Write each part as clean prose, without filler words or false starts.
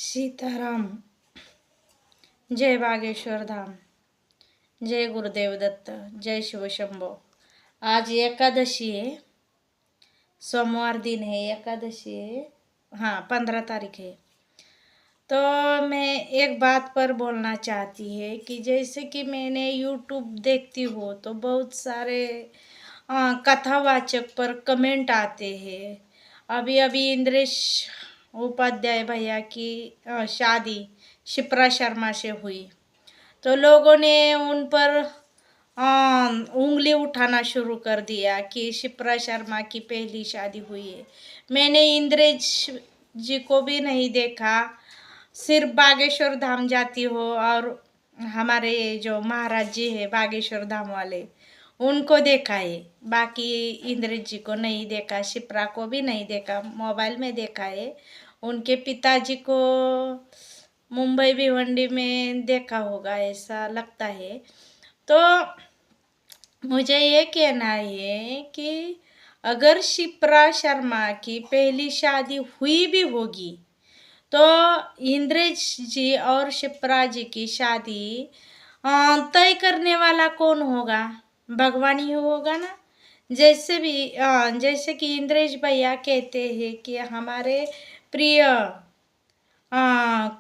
सीताराम। जय बागेश्वर धाम। जय गुरुदेव दत्त। जय शिव शंभो। आज एकादशी है, सोमवार दिन है, एकादशी है। हाँ, 15 तारीख है। तो मैं एक बात पर बोलना चाहती है कि जैसे कि मैंने यूट्यूब देखती हूँ तो बहुत सारे कथावाचक पर कमेंट आते हैं। अभी अभी इंद्रेश उपाध्याय भैया की शादी शिप्रा शर्मा से हुई तो लोगों ने उन पर उंगली उठाना शुरू कर दिया कि शिप्रा शर्मा की पहली शादी हुई है। मैंने इंद्रेश जी को भी नहीं देखा, सिर्फ बागेश्वर धाम जाती हो और हमारे जो महाराज जी है बागेश्वर धाम वाले उनको देखा है, बाकी इंद्रेश जी को नहीं देखा, शिप्रा को भी नहीं देखा, मोबाइल में देखा है। उनके पिताजी को मुंबई भिवंडी में देखा होगा ऐसा लगता है। तो मुझे ये कहना है कि अगर शिप्रा शर्मा की पहली शादी हुई भी होगी तो इंद्रेश जी और शिप्रा जी की शादी तय करने वाला कौन होगा? भगवान ही होगा ना। जैसे कि इंद्रेश भैया कहते हैं कि हमारे प्रिय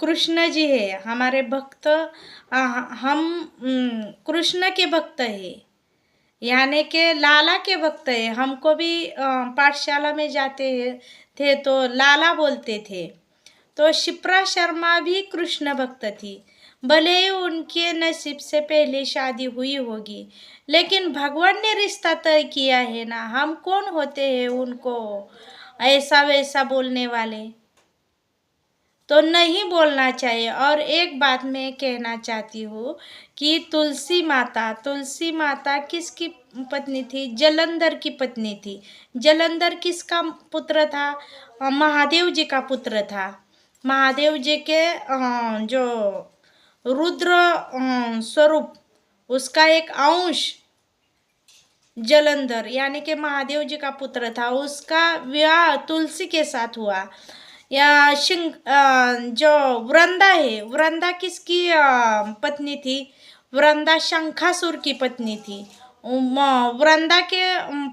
कृष्ण जी है, हमारे भक्त, हम कृष्ण के भक्त है, यानी के लाला के भक्त है। हमको भी पाठशाला में जाते थे तो लाला बोलते थे। तो शिप्रा शर्मा भी कृष्ण भक्त थी, भले ही उनके नसीब से पहले शादी हुई होगी, लेकिन भगवान ने रिश्ता तय किया है ना। हम कौन होते हैं उनको ऐसा वैसा बोलने वाले? तो नहीं बोलना चाहिए। और एक बात मैं कहना चाहती हूँ कि तुलसी माता किसकी पत्नी थी? जलंधर की पत्नी थी। जलंधर किसका पुत्र था? महादेव जी का पुत्र था। महादेव जी के जो रुद्र स्वरूप, उसका एक अंश जलंधर यानी कि महादेव जी का पुत्र था। उसका विवाह तुलसी के साथ हुआ। या जो वृंदा है, वृंदा किसकी पत्नी थी? वृंदा शंखासुर की पत्नी थी। वृंदा के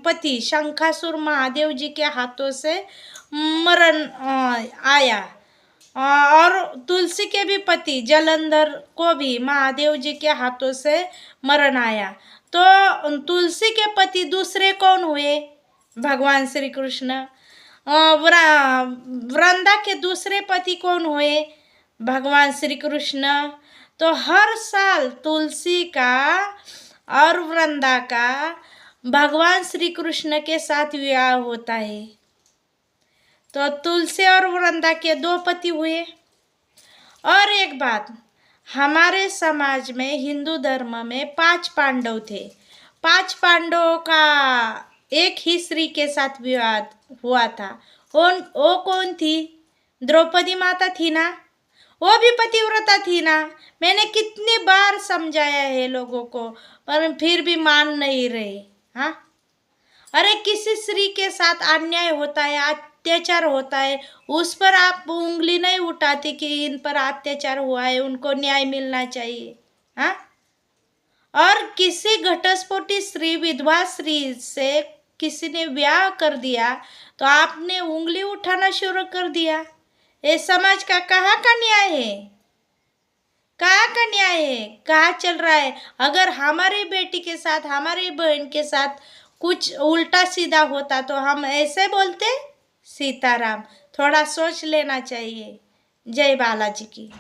पति शंखासुर महादेव जी के हाथों से मरण आया। और तुलसी के भी पति जलंधर को भी महादेव जी के हाथों से मरण आया। तो तुलसी के पति दूसरे कौन हुए? भगवान श्री कृष्ण। वृंदा के दूसरे पति कौन हुए? भगवान श्री कृष्ण। तो हर साल तुलसी का और वृंदा का भगवान श्री कृष्ण के साथ विवाह होता है। तो तुलसी और वृंदा के 2 पति हुए। और एक बात, हमारे समाज में हिंदू धर्म में 5 पांडव थे। 5 पांडवों का एक ही स्त्री के साथ विवाह हुआ था। वो कौन थी? द्रौपदी माता थी ना। वो भी पतिव्रता थी ना। मैंने कितनी बार समझाया है लोगों को, पर फिर भी मान नहीं रहे। हाँ, अरे किसी स्त्री के साथ अन्याय होता है, अत्याचार होता है, उस पर आप उंगली नहीं उठाते कि इन पर अत्याचार हुआ है, उनको न्याय मिलना चाहिए। हाँ, और किसी घटस्फोटी स्त्री, विधवा स्त्री से किसी ने ब्याह कर दिया तो आपने उंगली उठाना शुरू कर दिया। ये समाज का कहाँ का न्याय है? कहाँ का न्याय है? कहाँ चल रहा है? अगर हमारी बेटी के साथ, हमारी बहन के साथ कुछ उल्टा सीधा होता तो हम ऐसे बोलते? सीताराम। थोड़ा सोच लेना चाहिए। जय बालाजी की।